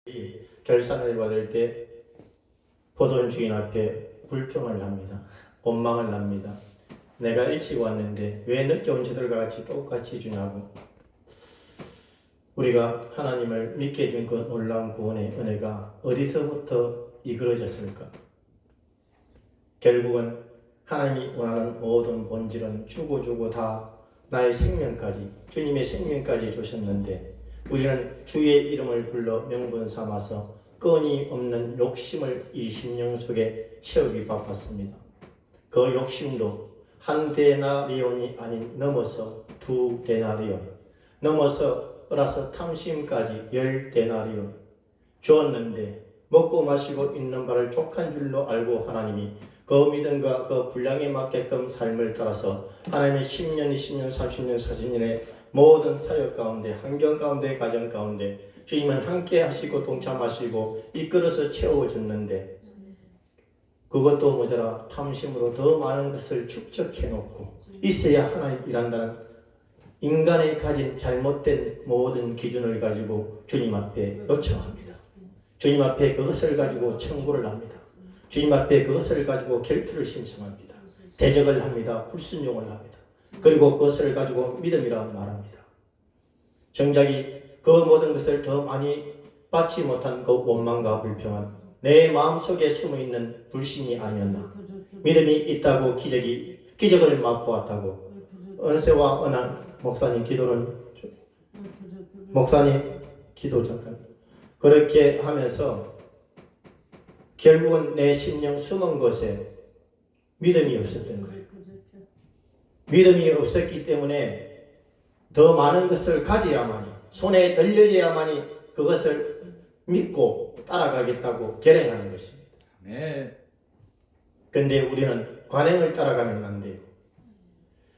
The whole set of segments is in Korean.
이 결산을 받을 때 보돈 주인 앞에 불평을 합니다. 원망을 합니다. 내가 일찍 왔는데 왜 늦게 온 저들과 같이 똑같이 주냐고. 우리가 하나님을 믿게 해준 그 놀라운 구원의 은혜가 어디서부터 이끌어졌을까? 결국은 하나님이 원하는 모든 본질은 주고 다 나의 생명까지, 주님의 생명까지 주셨는데 우리는 주의 이름을 불러 명분 삼아서 끊임없는 욕심을 이 심령 속에 채우기 바빴습니다. 그 욕심도 한 데나리온이 아닌 넘어서 2데나리온, 넘어서 플러스 탐심까지 10데나리온 주었는데 먹고 마시고 있는 바를 족한 줄로 알고 하나님이 그 믿음과 그 분량에 맞게끔 삶을 따라서 하나님의 10년, 20년, 30년, 40년의 모든 사역 가운데, 환경 가운데, 가정 가운데 주님은 함께 하시고 동참하시고 이끌어서 채워줬는데 그것도 모자라 탐심으로 더 많은 것을 축적해놓고 있어야 하나님 일한다는 인간이 가진 잘못된 모든 기준을 가지고 주님 앞에 요청합니다. 주님 앞에 그것을 가지고 청구를 합니다. 주님 앞에 그것을 가지고 결투를 신청합니다. 대적을 합니다. 불순종을 합니다. 그리고 그것을 가지고 믿음이라 말합니다. 정작이 그 모든 것을 더 많이 받지 못한 그 원망과 불평은 내 마음속에 숨어있는 불신이 아니었나. 믿음이 있다고 기적을 맛보았다고. 은세와 은한 목사님 기도 잠깐. 그렇게 하면서 결국은 내 심령 숨은 곳에 믿음이 없었던 거예요. 믿음이 없었기 때문에 더 많은 것을 가져야만이, 손에 들려져야만이 그것을 믿고 따라가겠다고 결행하는 것입니다. 네. 그런데 우리는 관행을 따라가면 안 돼요.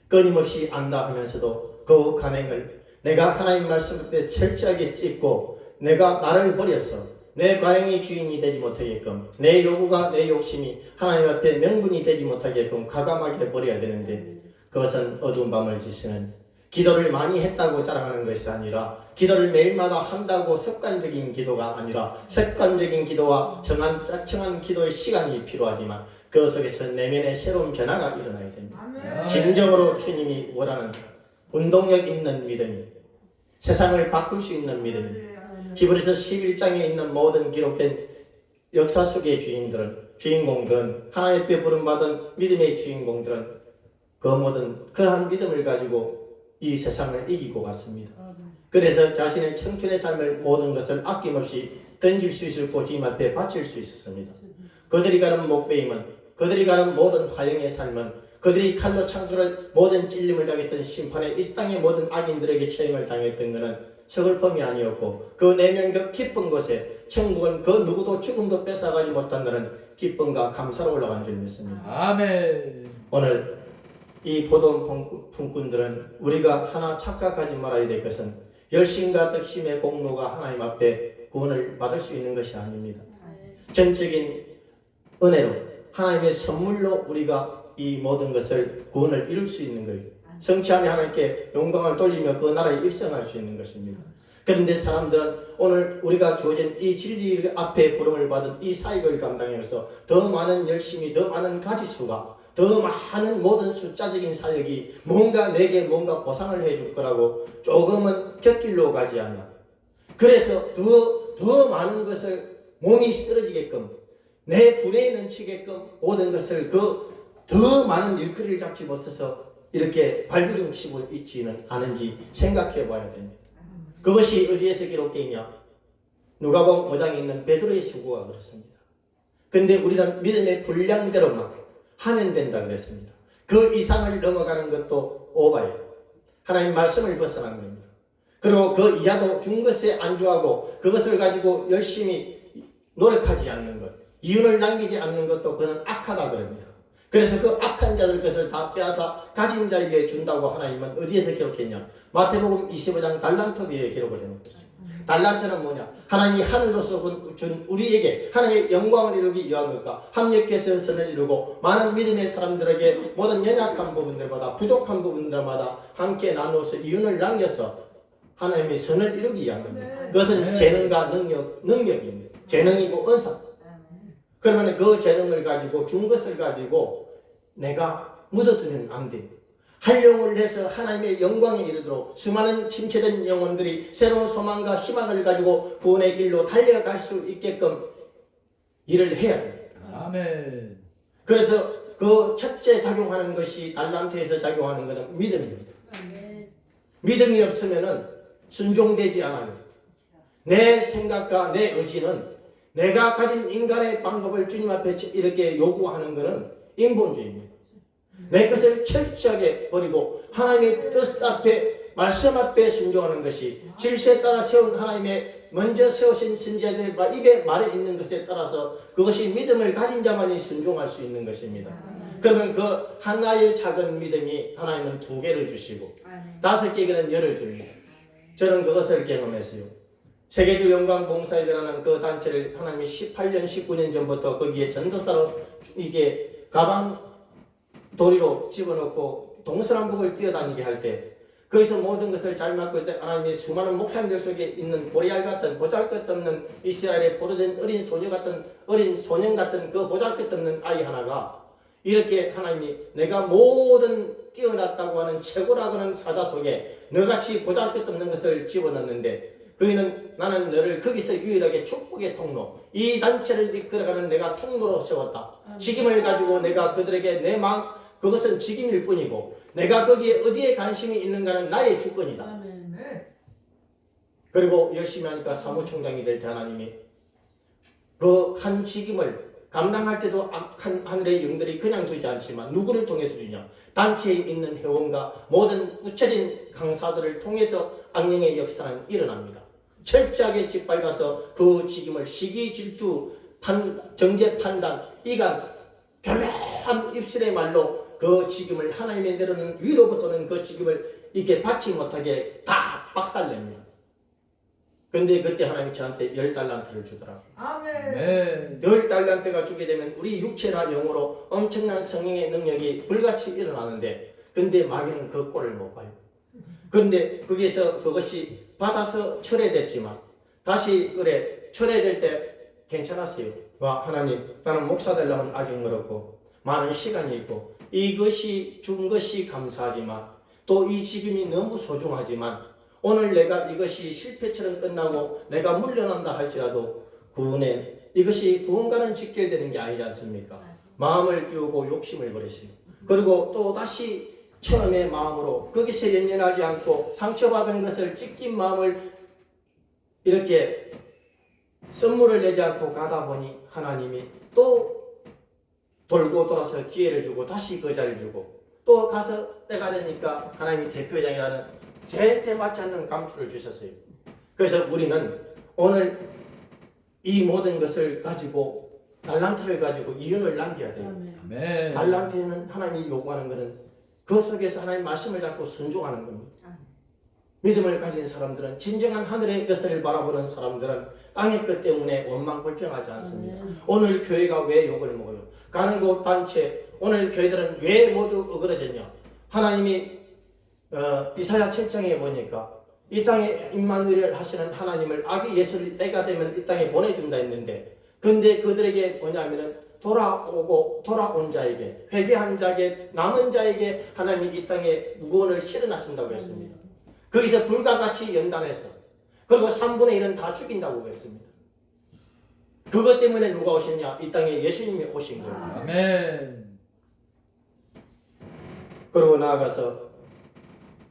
끊임없이 안다 하면서도 그 관행을 내가 하나님 말씀 앞에 철저하게 찢고 내가 나를 버려서 내 관행이 주인이 되지 못하게끔 내 요구가 내 욕심이 하나님 앞에 명분이 되지 못하게끔 과감하게 버려야 되는데 그것은 어두운 밤을 지새는 기도를 많이 했다고 자랑하는 것이 아니라 기도를 매일마다 한다고 습관적인 기도가 아니라 습관적인 기도와 정한 기도의 시간이 필요하지만 그 속에서 내면의 새로운 변화가 일어나야 됩니다. 진정으로 주님이 원하는 운동력 있는 믿음이 세상을 바꿀 수 있는 믿음이 히브리서 11장에 있는 모든 기록된 역사 속의 주인공들은 하나님 앞에 부름받은 믿음의 주인공들은 그 모든 그러한 믿음을 가지고 이 세상을 이기고 갔습니다. 그래서 자신의 청춘의 삶을 모든 것을 아낌없이 던질 수 있었고 주님 앞에 바칠 수 있었습니다. 그들이 가는 목배임은 그들이 가는 모든 화형의 삶은 그들이 칼로 창조를 모든 찔림을 당했던 심판에 이 땅의 모든 악인들에게 처형을 당했던 것은 서글픔이 아니었고 그 내면 그 깊은 곳에 천국은 그 누구도 죽음도 뺏어가지 못한다는 기쁨과 감사로 올라간 줄 믿습니다. 아멘. 오늘 이 보돈 품꾼들은 우리가 하나 착각하지 말아야 될 것은 열심과 덕심의 공로가 하나님 앞에 구원을 받을 수 있는 것이 아닙니다. 전적인 은혜로 하나님의 선물로 우리가 이 모든 것을 구원을 이룰 수 있는 거예요. 성취하며 하나님께 영광을 돌리며 그 나라에 입성할 수 있는 것입니다. 그런데 사람들은 오늘 우리가 주어진 이 진리 앞에 부름을 받은 이 사역을 감당해서 더 많은 열심이, 더 많은 가지수가, 더 많은 모든 숫자적인 사역이 내게 뭔가 보상을 해줄 거라고 조금은 곁길로 가지 않나. 그래서 더 많은 것을 몸이 쓰러지게끔 내 분에 넘치게끔 모든 것을 더 많은 일거리를 잡지 못해서 이렇게 발버둥 치고 있지는 않은지 생각해 봐야 됩니다. 그것이 어디에서 기록되어 있냐? 누가복음 5장에 있는 베드로의 수고가 그렇습니다. 그런데 우리는 믿음의 분량대로만 하면 된다 그랬습니다. 그 이상을 넘어가는 것도 오바예요. 하나님 말씀을 벗어난 겁니다. 그리고 그 이하도 준 것에 안주하고 그것을 가지고 열심히 노력하지 않는 것, 이윤을 남기지 않는 것도 그는 악하다 그럽니다. 그래서 그 악한 자들 것을 다 빼앗아 가진 자에게 준다고 하나님은 어디에서 기록했냐? 마태복음 25장 달란트비에 기록을 해놓고 있습니다. 달란트는 뭐냐? 하나님이 하늘로서 준 우리에게 하나님의 영광을 이루기 위한 것과 합력해서 선을 이루고 많은 믿음의 사람들에게 모든 연약한 부분들마다 부족한 부분들마다 함께 나누어서 이윤을 남겨서 하나님의 선을 이루기 위한 겁니다. 네. 그것은 네. 재능과 능력입니다. 재능이고 은사. 그러면 그 재능을 가지고 준 것을 가지고 내가 묻어두면 안 돼요. 활용을 해서 하나님의 영광에 이르도록 수많은 침체된 영혼들이 새로운 소망과 희망을 가지고 구원의 길로 달려갈 수 있게끔 일을 해야 돼요. 아멘. 그래서 그 첫째 작용하는 것이 달란트에서 작용하는 것은 믿음입니다. 믿음이 없으면은 순종되지 않아요. 내 생각과 내 의지는 내가 가진 인간의 방법을 주님 앞에 이렇게 요구하는 것은 인본주의입니다. 내 것을 철저하게 버리고 하나님의 뜻 앞에 말씀 앞에 순종하는 것이 질서에 따라 세운 하나님의 먼저 세우신 선지자들의 입에 말에 있는 것에 따라서 그것이 믿음을 가진 자만이 순종할 수 있는 것입니다. 그러면 그 하나의 작은 믿음이 하나님은 2개를 주시고 5개는 열을 줍니다. 저는 그것을 경험했어요. 세계주 영광봉사회라는 그 단체를 하나님이 18년, 19년 전부터 거기에 전도사로 이게 가방 도리로 집어넣고 동서남북을 뛰어다니게 할 때 거기서 모든 것을 잘 맡고 있던 하나님의 수많은 목사님들 속에 있는 보리알 같은 보잘것없는 이스라엘의 포로된 어린 소녀 같은 어린 소년 같은 그 보잘것없는 아이 하나가 이렇게 하나님이 내가 모든 뛰어났다고 하는 최고라고 하는 사자 속에 너같이 보잘것없는 것을 집어넣는데 그이는 나는 너를 거기서 유일하게 축복의 통로 이 단체를 이끌어가는 내가 통로로 세웠다. 직임을 가지고 내가 그들에게 내 마음 그것은 직임일 뿐이고 내가 거기에 어디에 관심이 있는가는 나의 주권이다. 그리고 열심히 하니까 사무총장이 될 때 하나님이 그 한 직임을 감당할 때도 악한 하늘의 영들이 그냥 두지 않지만 누구를 통해서 주냐? 단체에 있는 회원과 모든 굳혀진 강사들을 통해서 악령의 역사는 일어납니다. 철저하게 짓밟아서 그 직임을 시기 질투 정죄 판단 이간 교묘한 입술의 말로 그 직임을 하나님의 내려는 위로부터는 그 직임을 이렇게 받지 못하게 다 박살냅니다. 근데 그때 하나님이 저한테 10달란트를 주더라고요. 아멘. 10달란트가 주게 되면 우리 육체나 영으로 엄청난 성령의 능력이 불같이 일어나는데 근데 마귀는 그 꼴을 못 봐요. 그런데 거기서 그것이 받아서 철회됐지만 다시 그래 철회될 때 괜찮았어요. 와 하나님 나는 목사 되려면 아직 멀었고 많은 시간이 있고 이것이 준 것이 감사하지만 또 이 직임이 너무 소중하지만 오늘 내가 이것이 실패처럼 끝나고 내가 물러난다 할지라도 구원에 이것이 구원과는 직결되는 게 아니지 않습니까? 마음을 비우고 욕심을 버리시고 그리고 또 다시 처음의 마음으로 거기서 연연하지 않고 상처받은 것을 찢긴 마음을 이렇게 선물을 내지 않고 가다 보니 하나님이 또 돌고 돌아서 기회를 주고 다시 그 자리를 주고 또 가서 때가 되니까 하나님이 대표장이라는 제때 맞지 않는 감투를 주셨어요. 그래서 우리는 오늘 이 모든 것을 가지고 달란트를 가지고 이윤을 남겨야 돼요. 아멘. 달란트에는 하나님이 요구하는 것은 그 속에서 하나님 말씀을 잡고 순종하는 겁니다. 믿음을 가진 사람들은 진정한 하늘의 것을 바라보는 사람들은 땅의 것 때문에 원망 불평하지 않습니다. 오늘 교회가 왜 욕을 먹어요? 가는 곳 단체 오늘 교회들은 왜 모두 어그러졌냐? 하나님이 이사야 7장에 보니까 이 땅에 임마누엘을 하시는 하나님을 아기 예수를 때가 되면 이 땅에 보내준다 했는데 근데 그들에게 뭐냐면은 돌아온 자에게 회개한 자에게 남은 자에게 하나님이 이 땅에 구원을 실현하신다고 했습니다. 거기서 불과 같이 연단해서 그리고 3분의 1은 다 죽인다고 했습니다. 그것 때문에 누가 오셨냐? 이 땅에 예수님이 오신 거예요. 아멘. 그리고 나아가서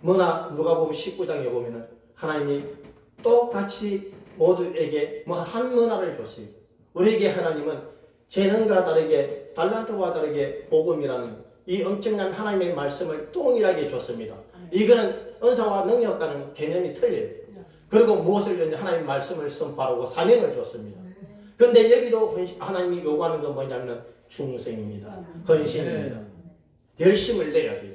누가복음 19장에 보면은 하나님이 똑같이 모두에게 한 문화를 줬어요. 우리에게 하나님은 재능과 다르게 달란트와 다르게 복음이라는 이 엄청난 하나님의 말씀을 동일하게 줬습니다. 이거는 은사와 능력과는 개념이 틀려요. 그리고 무엇을 줬냐? 하나님 말씀을 선포하고 사명을 줬습니다. 그런데 여기도 하나님이 요구하는 건 뭐냐면 충성입니다. 헌신입니다. 열심을 내야 돼요.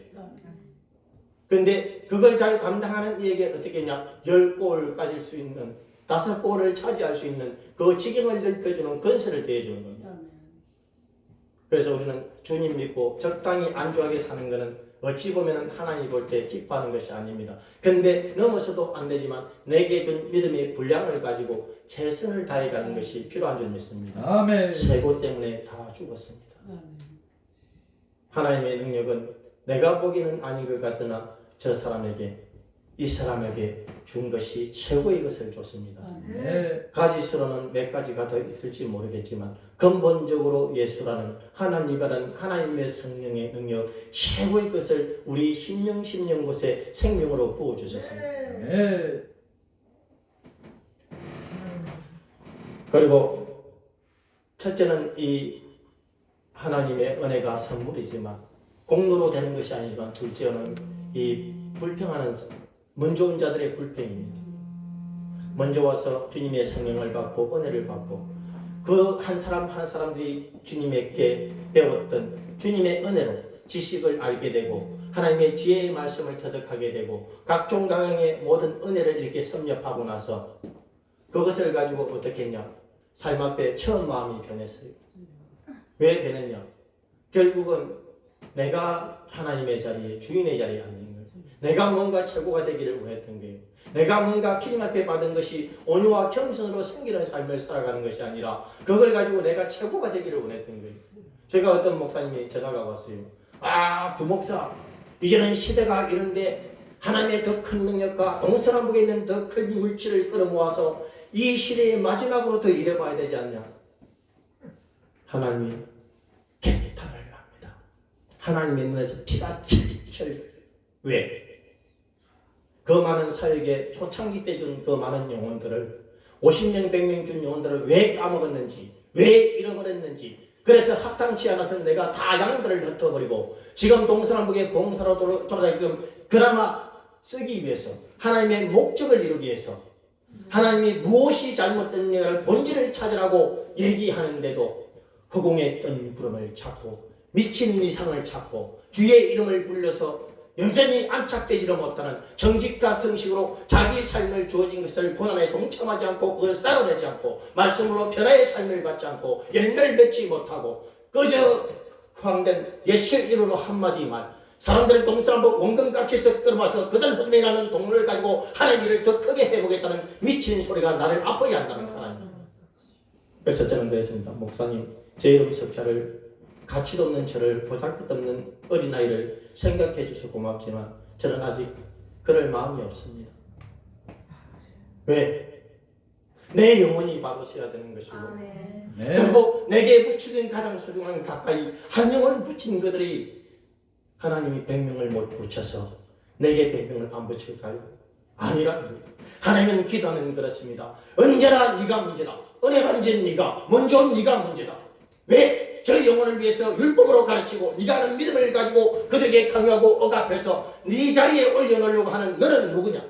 근데 그걸 잘 감당하는 이에게 어떻게 했냐? 10골 가질 수 있는 5골을 차지할 수 있는 그 지경을 넓혀주는 건설을 대해주는 겁니다. 그래서 우리는 주님 믿고 적당히 안주하게 사는 것은 어찌 보면 하나님이 볼 때 기뻐하는 것이 아닙니다. 근데 넘어서도 안 되지만 내게 준 믿음의 분량을 가지고 최선을 다해가는 것이 필요한 줄 믿습니다. 아멘. 최고 때문에 다 죽었습니다. 하나님의 능력은 내가 보기에는 아닌 것 같으나 저 사람에게, 이 사람에게 준 것이 최고의 것을 줬습니다. 네. 가지수로는 몇 가지가 더 있을지 모르겠지만 근본적으로 예수라는 하나님이라는 하나님의 성령의 능력 최고의 것을 우리 심령 곳에 생명으로 부어주셨습니다. 네. 그리고 첫째는 이 하나님의 은혜가 선물이지만 공로로 되는 것이 아니지만 둘째는 이 불평하는 먼저 온 자들의 불평입니다. 먼저 와서 주님의 성령을 받고 은혜를 받고 그 한 사람 한 사람들이 주님에게 배웠던 주님의 은혜로 지식을 알게 되고 하나님의 지혜의 말씀을 터득하게 되고 각종 강형의 모든 은혜를 이렇게 섭렵하고 나서 그것을 가지고 어떻게 했냐? 삶 앞에 처음 마음이 변했어요. 왜 변했냐? 결국은 내가 하나님의 자리에 주인의 자리에 앉는 거죠. 내가 뭔가 최고가 되기를 원했던 거예요. 내가 뭔가 주님 앞에 받은 것이 온유와 겸손으로 섬기는 삶을 살아가는 것이 아니라 그걸 가지고 내가 최고가 되기를 원했던 거예요. 제가 어떤 목사님이 전화가 왔어요. 부목사, 이제는 시대가 이런데 하나님의 더 큰 능력과 동서남북에 있는 더 큰 물질을 끌어모아서 이 시대의 마지막으로 더 일해봐야 되지 않냐? 하나님이 개탄을 합니다. 하나님의 눈에서 피가 철철. 왜? 그 많은 사역에 초창기 때 준 그 많은 영혼들을 50명 100명 준 영혼들을 왜 까먹었는지, 왜 잃어버렸는지, 그래서 합당치 않아서 내가 다 양들을 흩어버리고 지금 동서남북의 봉사로 돌아다니금 그나마 쓰기 위해서 하나님의 목적을 이루기 위해서 하나님이 무엇이 잘못됐느냐를 본질을 찾으라고 얘기하는데도 허공에 뜬 구름을 찾고 미친 이상을 찾고 주의 이름을 불려서 여전히 안착되지를 못하는 정직과 성식으로 자기 삶을 주어진 것을 고난에 동참하지 않고 그걸 쌓아내지 않고 말씀으로 변화의 삶을 갖지 않고 열매를 맺지 못하고 그저 허황된 예실 이론으로 한마디 말 사람들을 동서남북 원근각지에서 끌어와서 그들 헛매라는 동물을 가지고 하나님 일을 더 크게 해보겠다는 미친 소리가 나를 아프게 한다는 하나님. 그래서 저는 그랬습니다. 목사님, 제 이름 석자를 가치도 없는 저를 보잘것없는 어린아이를 생각해 주셔서 고맙지만 저는 아직 그럴 마음이 없습니다. 왜? 내 영혼이 바로 서야 되는 것이고 네. 그리고 내게 붙여진 가장 소중한 가까이 한 영혼을 붙인 그들이 하나님이 100명을 못 붙여서 내게 100명을 안 붙일까요? 아니라는 거예요. 하나님은 기도하면 그렇습니다. 언제나 네가 문제다. 은혜 받은 네가 먼저 온 네가 문제다. 왜? 저 영혼을 위해서 율법으로 가르치고 네가 하는 믿음을 가지고 그들에게 강요하고 억압해서 네 자리에 올려놓으려고 하는 너는 누구냐?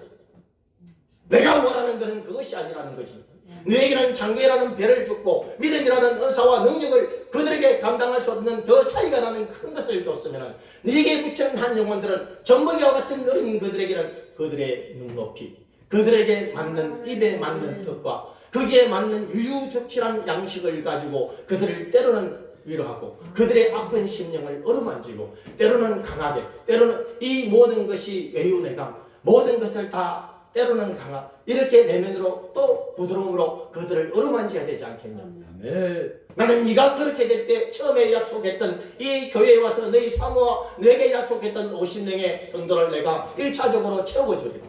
내가 원하는 것은 그것이 아니라는 거지. 너에게는 장교라는 배를 줬고 믿음이라는 은사와 능력을 그들에게 감당할 수 없는 더 차이가 나는 큰 것을 줬으면 네게 붙여는 한 영혼들은 젖먹이와 같은 어린 그들에게는 그들의 눈높이, 그들에게 맞는 입에 맞는 뜻과 거기에 맞는 유유적실한 양식을 가지고 그들을 때로는 위로하고 그들의 아픈 심령을 어루만지고 때로는 강하게 때로는 이 모든 것이 외유내강 모든 것을 다 때로는 강하 이렇게 내면으로 또 부드러움으로 그들을 어루만져야 되지 않겠냐. 네. 나는 네가 그렇게 될 때 처음에 약속했던 이 교회에 와서 너희 사모와 내게 약속했던 50명의 성도를 내가 1차적으로 채워주리라.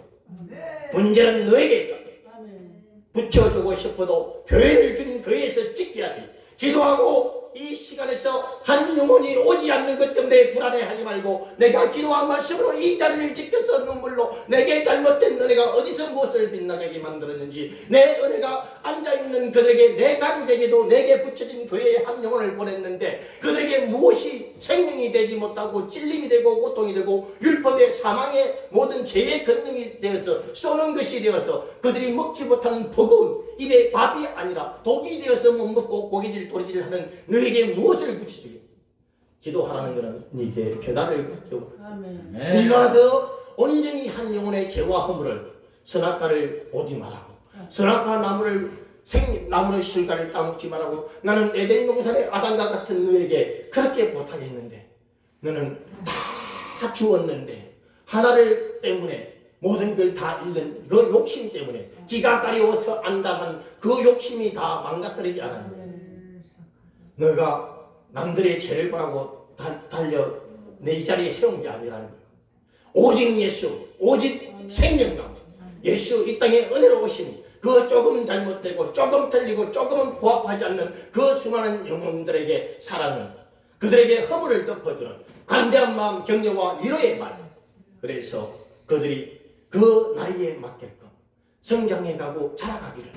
문제는 너에게 있다. 붙여주고 싶어도 교회를 준 교회에서 지켜야지. 기도하고 이 시간에서 한 영혼이 오지 않는 것 때문에 불안해하지 말고 내가 기도한 말씀으로 이 자리를 지켜서 눈물로 내게 잘못된 은혜가 어디서 무엇을 빛나게 만들었는지 내 은혜가 앉아있는 그들에게 내 가족에게도 내게 붙여진 교회에 한 영혼을 보냈는데 그들에게 무엇이 생명이 되지 못하고 찔림이 되고 고통이 되고 율법의 사망의 모든 죄의 권능이 되어서 쏘는 것이 되어서 그들이 먹지 못하는 버거운 입에 밥이 아니라 독이 되어서 못 먹고 고기질 도리질 하는 너에게 무엇을 붙여주게? 기도하라는 것은 네게 변화를 받게 네가 더 온전히 한 영혼의 죄와 허물을 선악과를 보지 말라고 선악과 나무를 실과를 따먹지 말라고 나는 에덴 동산의 아담과 같은 너에게 그렇게 부탁했는데 너는 다 다 주었는데 하나를 때문에 모든 걸 다 잃는 그 욕심 때문에 기가 가려워서 안달한 그 욕심이 다 망가뜨리지 않았느냐. 너가 남들의 죄를 보라고 달려 내 자리에 세운 게 아니라는 거예요. 오직 예수, 오직 생명감, 예수 이 땅에 은혜로 오신 그 조금 잘못되고 조금 틀리고 조금은 부합하지 않는 그 수많은 영혼들에게 사랑은 그들에게 허물을 덮어주는 관대한 마음 격려와 위로의 말. 그래서 그들이 그 나이에 맞게끔 성장해 가고 자라가기를.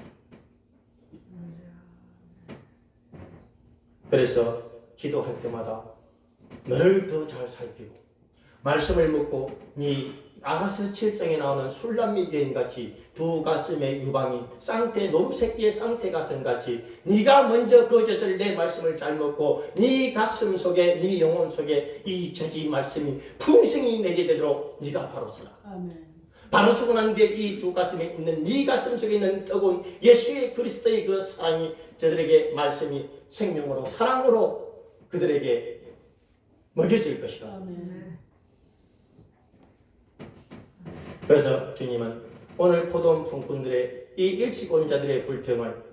그래서 기도할 때마다 너를 더 잘 살피고 말씀을 묻고 네 아가서 7장에 나오는 술람미 여인같이 두 가슴의 유방이 쌍태 노루새끼의 쌍태 가슴같이 네가 먼저 그 젖을 내 말씀을 잘 먹고 네 가슴 속에 네 영혼 속에 이 젖이 말씀이 풍성히 내게 되도록 네가 바로 서라. 아멘. 바로 서고 난 뒤에 이 두 가슴에 있는 네 가슴 속에 있는 뜨거운 예수의 그리스도의 그 사랑이 저들에게 말씀이 생명으로 사랑으로 그들에게 먹여질 것이다. 아멘. 그래서 주님은 오늘 포도원 품꾼들의 이 일찍온자들의 불평을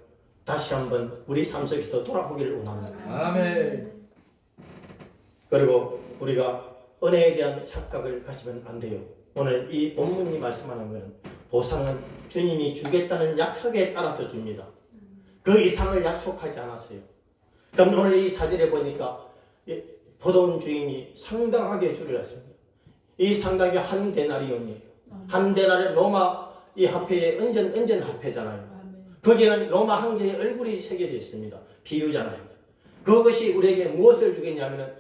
다시 한번 우리 삶 속에서 돌아보기를 원합니다. 아멘. 그리고 우리가 은혜에 대한 착각을 가지면 안 돼요. 오늘 이 본문이 말씀하는 것은 보상은 주님이 주겠다는 약속에 따라서 줍니다. 그 이상을 약속하지 않았어요. 그럼 오늘 이 사절에 보니까 포도원 주인이 상당하게 줄을 했습니다. 이 상당히 한 데나리온이에요. 한 데나리 로마 이 화폐의 은전 화폐잖아요. 거기에는 로마 황제의 얼굴이 새겨져 있습니다. 비유잖아요. 그것이 우리에게 무엇을 주겠냐면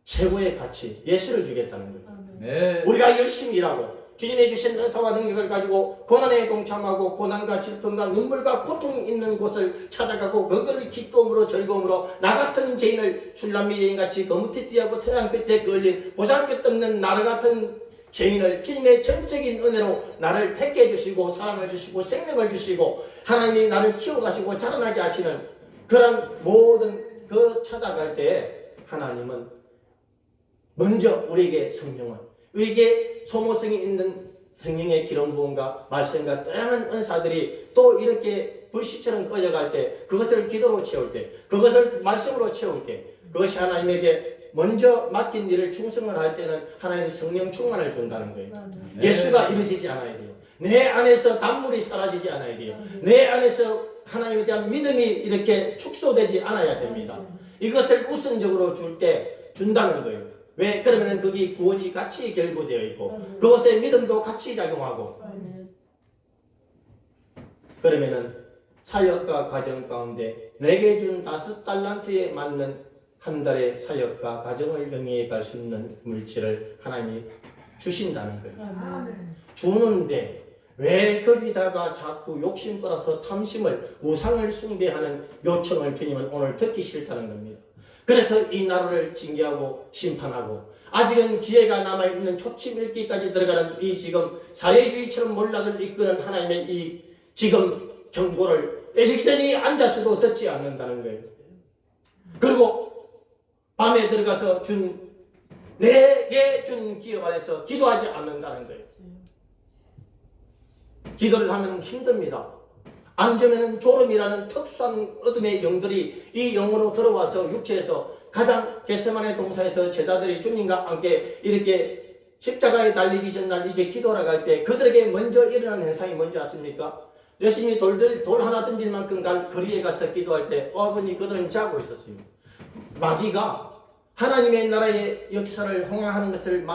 최고의 가치, 예수를 주겠다는 거예요. 네. 우리가 열심히 일하고 주님이 주신 은사와 능력을 가지고 고난에 동참하고 고난과 질병과 눈물과 고통이 있는 곳을 찾아가고 그걸 기쁨으로 즐거움으로 나 같은 죄인을 술람미 여인같이 거무튀튀하고 태양빛에 걸린 보잘것없는 나를 같은 죄인을 주님의 전적인 은혜로 나를 택해 주시고 사랑을 주시고 생명을 주시고 하나님이 나를 키워가시고 자라나게 하시는 그런 모든 그 찾아갈 때 하나님은 먼저 우리에게 성령을 우리에게 소모성이 있는 성령의 기름 부음과 말씀과 다양한 은사들이 또 이렇게 불씨처럼 꺼져갈 때 그것을 기도로 채울 때 그것을 말씀으로 채울 때 그것이 하나님에게 먼저 맡긴 일을 충성을 할 때는 하나님이 성령 충만을 준다는 거예요. 네. 예수가 이루어지지 않아야 돼요. 내 안에서 단물이 사라지지 않아야 돼요. 내 안에서 하나님에 대한 믿음이 이렇게 축소되지 않아야 됩니다. 이것을 우선적으로 줄 때 준다는 거예요. 왜? 그러면은 거기 구원이 같이 결부되어 있고 그것에 믿음도 같이 작용하고 그러면은 사역과 가정 가운데 내게 준 5달란트에 맞는 한 달의 사역과 가정을 영위해 갈 수 있는 물질을 하나님이 주신다는 거예요. 주는데 왜 거기다가 자꾸 욕심 끌어서 탐심을 우상을 숭배하는 요청을 주님은 오늘 듣기 싫다는 겁니다. 그래서 이 나라를 징계하고 심판하고 아직은 기회가 남아있는 초침 읽기까지 들어가는 이 지금 사회주의처럼 몰락을 이끄는 하나님의 이 지금 경고를 에스기전이 앉아서도 듣지 않는다는 거예요. 그리고 밤에 들어가서 내게 준 기업 안에서 기도하지 않는다는 거예요. 기도를 하면 힘듭니다. 앉으면 졸음이라는 특수한 어둠의 영들이 이 영으로 들어와서 육체에서 가장 겟세마네 동산에서 제자들이 주님과 함께 이렇게 십자가에 달리기 전날 이게 기도하러 갈 때 그들에게 먼저 일어나는 현상이 뭔지 아십니까? 열심히 돌 하나 던질 만큼 갈 거리에 가서 기도할 때 어머니 그들은 자고 있었어요. 마귀가 하나님의 나라의 역사를 홍황하는 것을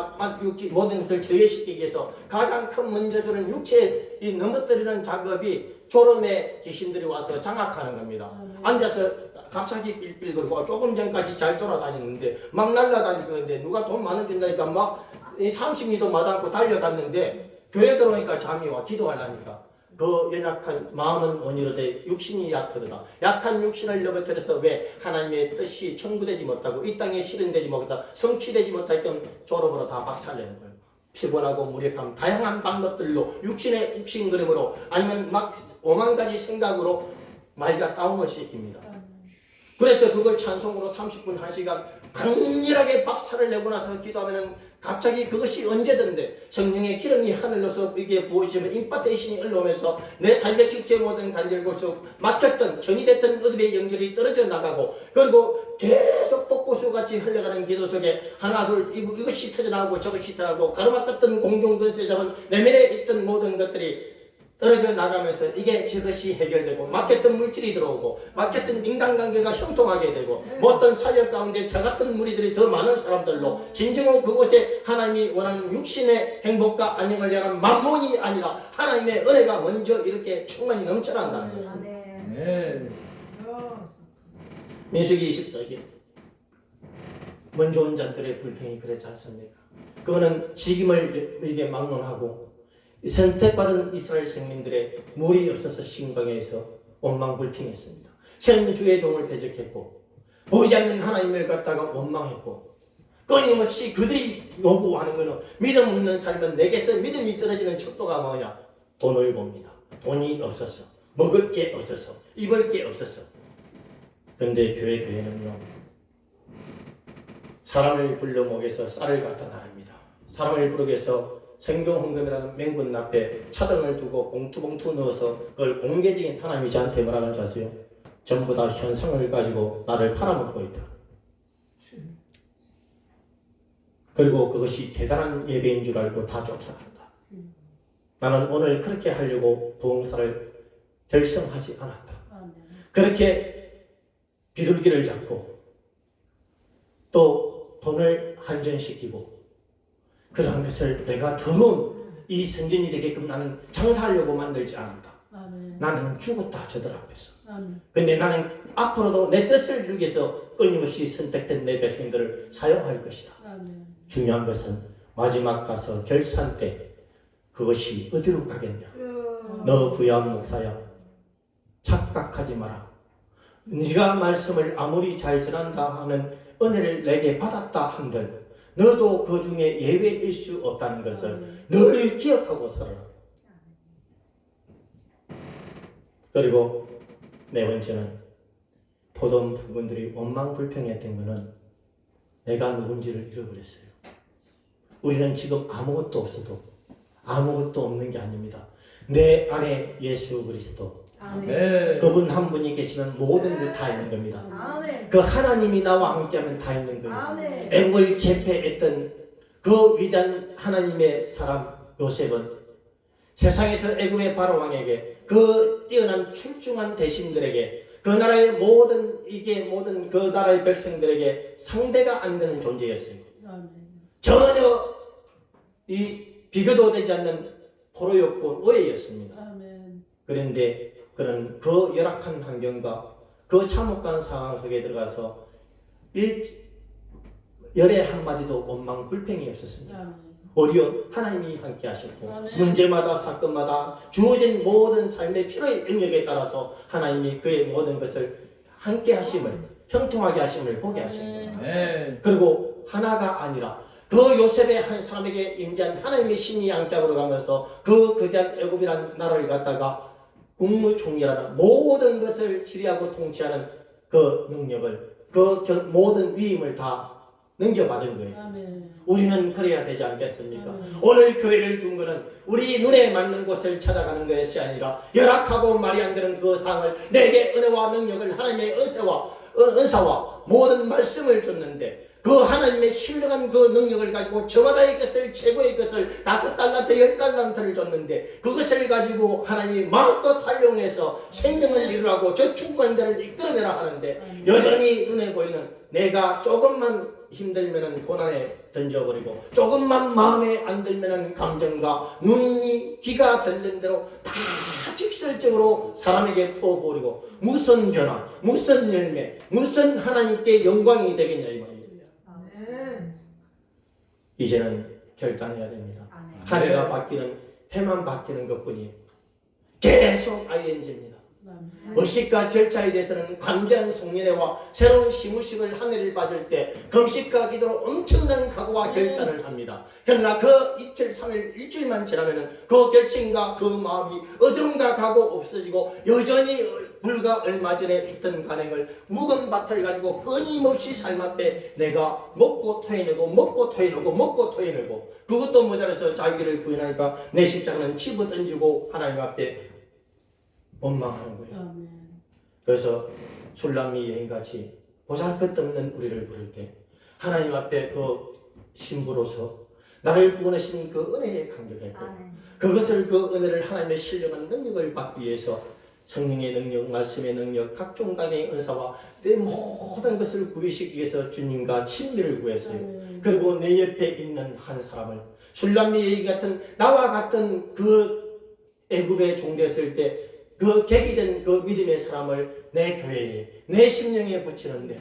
모든 것을 저해시키기 위해서 가장 큰 먼저 주는 육체에 넘어뜨리는 작업이 졸음의 귀신들이 와서 장악하는 겁니다. 앉아서 갑자기 삘삘거리고 조금 전까지 잘 돌아다니는데 막 날아다니는데 누가 돈 많은 준다니까 막 30리도 마다않고 달려갔는데 교회 들어오니까 잠이 와 기도하려니까 그 연약한 마음은 원이로 돼 육신이 약하더라. 약한 육신을 넘어뜨려서 왜 하나님의 뜻이 청구되지 못하고 이 땅에 실현되지 못하다 성취되지 못했던 졸업으로 다 박살내는 거예요. 피곤하고 무력함 다양한 방법들로 육신의 육신그림으로 아니면 막 5만 가지 생각으로 마귀가 다운을 시킵니다. 그래서 그걸 찬송으로 30분 1시간 강렬하게 박살을 내고 나서 기도하면 갑자기 그것이 언제든데 성령의 기름이 하늘로서 이게 보이시면 임파테이션이 흘러오면서 내 삶의 직제 모든 간절고속 막혔던 전이 됐던 어둠의 연결이 떨어져 나가고 그리고 계속 폭포수같이 흘러가는 기도 속에 하나 둘 이것이 터져나오고 저것이 터져나오고 가로막혔던 공중근세 잡은 내면에 있던 모든 것들이 떨어져 나가면서 이게 저것이 해결되고 막혔던 물질이 들어오고 막혔던 인간관계가 형통하게 되고 어떤 사역 가운데 저 같은 무리들이 더 많은 사람들로 진정으로 그곳에 하나님이 원하는 육신의 행복과 안녕을 위한 만몬이 아니라 하나님의 은혜가 먼저 이렇게 충만히 넘쳐난다는 거예요. 아멘. 민수기 20장에 먼저 온 자들의 불평이 그랬지 않습니까? 그거는 직임을 이게 막론하고 선택받은 이스라엘 생민들의 물이 없어서 신강에서 원망불평했습니다. 생 주의 종을 대적했고 보이지 않는 하나님을 갖다가 원망했고 끊임없이 그들이 요구하는 것은 믿음 없는 삶은 내게서 믿음이 떨어지는 척도가 뭐냐? 돈을 봅니다. 돈이 없어서 먹을 게 없어서 입을 게 없어서. 그런데 교회는요 사람을 불러 먹여서 쌀을 갖다 나릅니다. 사람을 부르게 해서 성경헌금이라는 맹군 앞에 차등을 두고 봉투 넣어서 그걸 공개적인 하나님이 저한테 뭐라는 줄 아세요? 전부 다 현상을 가지고 나를 팔아먹고 있다. 그리고 그것이 대단한 예배인 줄 알고 다 쫓아간다. 나는 오늘 그렇게 하려고 부흥사를 결성하지 않았다. 그렇게 비둘기를 잡고 또 돈을 한전시키고 그러한 것을 내가 더러운 이 선전이 되게끔 나는 장사하려고 만들지 않았다. 나는 죽었다 저들 앞에서. 근데 나는 앞으로도 내 뜻을 이루기 위해서 끊임없이 선택된 내 백성들을 사용할 것이다. 중요한 것은 마지막 가서 결산 때 그것이 어디로 가겠냐. 너 부야한 목사야 착각하지 마라. 네가 말씀을 아무리 잘 전한다 하는 은혜를 내게 받았다 한들 너도 그 중에 예외일 수 없다는 것을 늘 기억하고 살아라. 그리고 네 번째는 보던 부분들이 원망불평했던 것은 내가 누군지를 잃어버렸어요. 우리는 지금 아무것도 없어도 아무것도 없는 게 아닙니다. 내 안에 예수 그리스도 아멘. 그분 한 분이 계시면 모든 게 다 있는 겁니다. 아멘. 그 하나님이 나와 함께하면 다 있는 거예요. 아멘. 애국을 제패했던 그 위대한 하나님의 사람 요셉은 세상에서 애국의 바로왕에게 그 뛰어난 출중한 대신들에게 그 나라의 모든 그 나라의 백성들에게 상대가 안 되는 존재였어요. 전혀 이 비교도 되지 않는 포로였고 노예였습니다. 그런데 그런 그 열악한 환경과 그 참혹한 상황 속에 들어가서 열의 한마디도 원망불평이 없었습니다. 오히려 하나님이 함께 하셨고 문제마다 사건마다 주어진 모든 삶의 필요의 영역에 따라서 하나님이 그의 모든 것을 함께 하심을 형통하게 하심을 보게 하십니다. 그리고 하나가 아니라 그 요셉의 한 사람에게 임재한 하나님의 신이 함께하고 가면서 그 거대한 애굽이라는 나라를 갖다가 국무총리라는 모든 것을 지휘하고 통치하는 그 능력을 그 모든 위임을 다 넘겨받은 거예요. 우리는 그래야 되지 않겠습니까? 오늘 교회를 준 것은 우리 눈에 맞는 곳을 찾아가는 것이 아니라 열악하고 말이 안 되는 그 상을 내게 은혜와 능력을 하나님의 은사와 모든 말씀을 줬는데 그 하나님의 신령한 그 능력을 가지고 저마다의 것을 최고의 것을 5달란트 10달란트를 줬는데 그것을 가지고 하나님이 마음껏 활용해서 생명을 이루라고 저 충만자를 이끌어내라 하는데 여전히 눈에 보이는 내가 조금만 힘들면은 고난에 던져버리고 조금만 마음에 안 들면은 감정과 눈이 귀가 들린 대로 다 직설적으로 사람에게 퍼버리고 무슨 변화, 무슨 열매, 무슨 하나님께 영광이 되겠냐 이 말이에요. 이제는 결단해야 됩니다. 한 해가 바뀌는 해만 바뀌는 것뿐이에요. 계속 ING입니다. 의식과 절차에 대해서는 관대한 송년회와 새로운 시무식을 한 해를 맞을 때 금식과 기도로 엄청난 각오와 결단을 합니다. 그러나 그 이틀, 3일, 일주일만 지나면은 그 결심과 그 마음이 어디론가 가고 없어지고 여전히 불과 얼마 전에 있던 간행을 묵은 밭을 가지고 끊임없이 삶 앞에 내가 먹고 토해내고 먹고 토해내고 먹고 토해내고 그것도 모자라서 자기를 부인하니까 내 십자가는 집어던지고 하나님 앞에 원망하는 거예요. 그래서 술람미 여인같이 보잘것없는 우리를 부를 때 하나님 앞에 그 신부로서 나를 구원하신 그 은혜에 감격했고 그것을 그 은혜를 하나님의 신령한 능력을 받기 위해서 성령의 능력, 말씀의 능력, 각종 간의 은사와 내 모든 것을 구비시키기 위해서 주님과 친밀을 구했어요. 그리고 내 옆에 있는 한 사람을 술람미 여인 같은 나와 같은 그 애굽에 종되었을 때 그 계기된 그 믿음의 사람을 내 교회에 내 심령에 붙이는데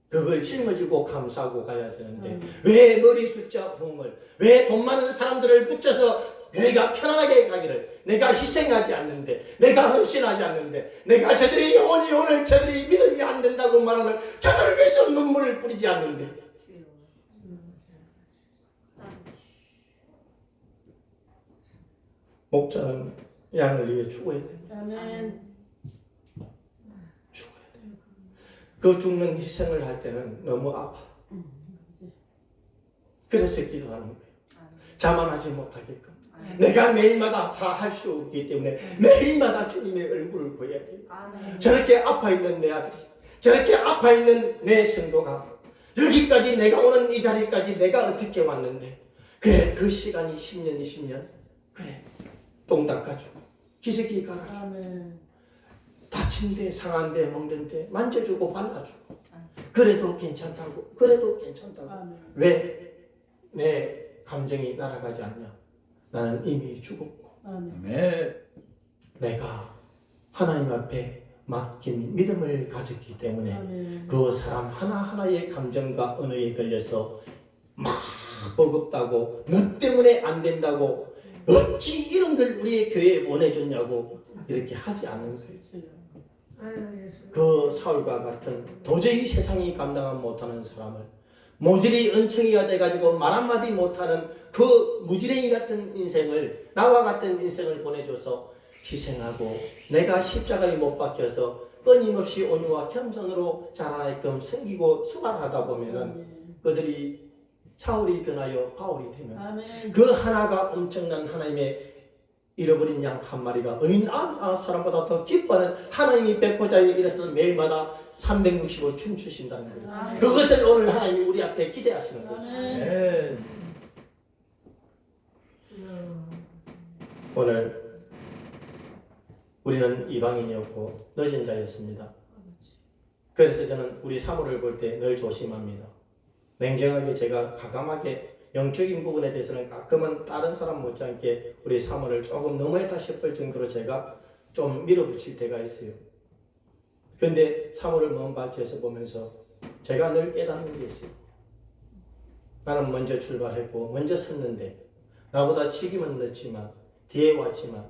그걸 짊어지고 감싸고 가야 되는데 왜 머리 숫자 부흥을 왜 돈 많은 사람들을 붙여서 교회가 편안하게 가기를 내가 희생하지 않는데 내가 헌신하지 않는데 내가 저들의 영혼이 오늘 저들이 믿음이 안 된다고 말하는 저들을 위해서 눈물을 뿌리지 않는데 목자는 양을 위해 죽어야 돼. 아멘. 죽어야 돼. 그 죽는 희생을 할 때는 너무 아파. 그래서 기도하는 거예요. 자만하지 못하게끔. 내가 매일마다 다 할 수 없기 때문에 매일마다 주님의 얼굴을 보여야 돼요. 저렇게 아파 있는 내 아들이, 저렇게 아파 있는 내 성도가 여기까지 내가 오는 이 자리까지 내가 어떻게 왔는데 그래 그 시간이 10년, 20년 그래 똥 닦아주고 기저귀 갈아주고 다친 데 상한 데 먹는 데 만져주고 발라주고 그래도 괜찮다고 그래도 괜찮다고 왜 내 감정이 날아가지 않냐 나는 이미 죽었고 내가 하나님 앞에 맡긴 믿음을 가졌기 때문에 그 사람 하나하나의 감정과 언어에 걸려서 막 버겁다고 너 때문에 안 된다고 어찌 이런 걸 우리의 교회에 보내줬냐고 이렇게 하지 않는 거예요. 그 사울과 같은 도저히 세상이 감당 못하는 사람을 모질이 은총이가 돼가지고 말 한마디 못하는 그 무지랭이 같은 인생을 나와 같은 인생을 보내줘서 희생하고 내가 십자가에 못 박혀서 끊임없이 온유와 겸손으로 자라게끔 생기고 수발하다 보면은 그들이 사울이 변하여 바울이 되면 그 하나가 엄청난 하나님의 잃어버린 양 한 마리가 의인 99사람보다 더 기뻐하는 하나님이 백보자에 이래서 매일마다 365일 춤추신다는 거예요. 그것을 오늘 하나님이 우리 앞에 기대하시는 거죠. 오늘 우리는 이방인이었고 늦은 자였습니다. 그래서 저는 우리 사모를 볼 때 늘 조심합니다. 냉정하게 제가 가감하게 영적인 부분에 대해서는 가끔은 다른 사람 못지않게 우리 사모를 조금 너무했다 싶을 정도로 제가 좀 밀어붙일 때가 있어요. 근데 사모를 먼 발치에서 보면서 제가 늘 깨닫는 게 있어요. 나는 먼저 출발했고 먼저 섰는데 나보다 책임은 늦지만 뒤에 왔지만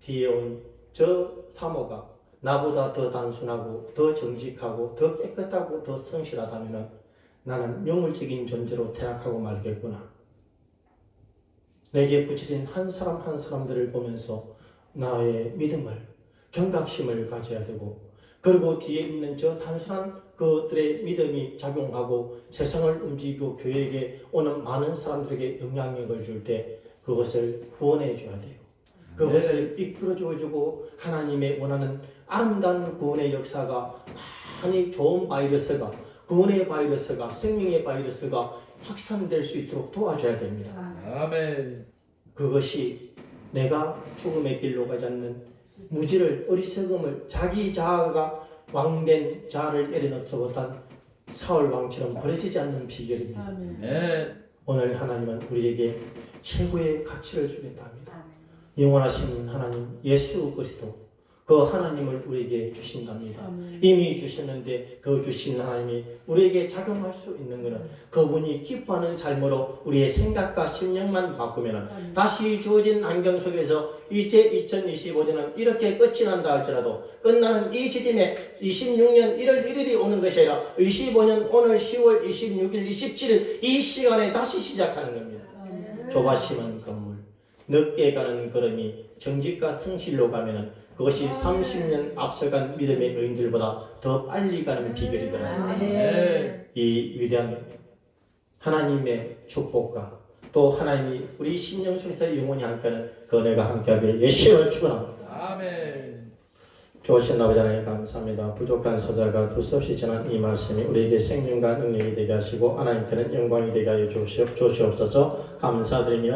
뒤에 온 저 사모가 나보다 더 단순하고 더 정직하고 더 깨끗하고 더 성실하다면 나는 영물적인 존재로 태락하고 말겠구나. 내게 붙여진 한 사람 한 사람들을 보면서 나의 믿음을 경각심을 가져야 되고 그리고 뒤에 있는 저 단순한 그들의 믿음이 작용하고 세상을 움직이고 교회에게 오는 많은 사람들에게 영향력을 줄 때 그것을 후원해 줘야 돼요. 그것을 이끌어주고 하나님의 원하는 아름다운 구원의 역사가 많이 좋은 바이러스가 구원의 바이러스가 생명의 바이러스가 확산될 수 있도록 도와줘야 됩니다. 아멘. 그것이 내가 죽음의 길로 가지 않는 무지를 어리석음을 자기 자아가 왕된 자아를 내려놓지 못한 사울 왕처럼 버려지지 않는 비결입니다. 오늘 하나님은 우리에게 최고의 가치를 주겠다 합니다. 영원하신 하나님 예수 그리스도 그 하나님을 우리에게 주신답니다. 이미 주셨는데 그 주신 하나님이 우리에게 작용할 수 있는 것은 그분이 기뻐하는 삶으로 우리의 생각과 심령만 바꾸면 다시 주어진 환경 속에서 이제 2025년은 이렇게 끝이 난다 할지라도 끝나는 이 시점에 26년 1월 1일이 오는 것이 아니라 25년 오늘 10월 26일 27일 이 시간에 다시 시작하는 겁니다. 조바심은 건물, 늦게 가는 걸음이 정직과 성실로 가면은 그것이 30년 앞서간 믿음의 의인들보다 더 빨리 가는 비결이더라. 네. 이 위대한 하나님의 축복과 또 하나님이 우리 심령 속에서 영원히 함께하는 그 은혜가 함께하기를 예수님을 축원합니다. 아멘. 좋으신 아버지 하나님 감사합니다. 부족한 소자가 두서없이 전한 이 말씀이 우리에게 생명과 능력이 되게 하시고 하나님께는 영광이 되게 하여 주시옵소서. 감사드리며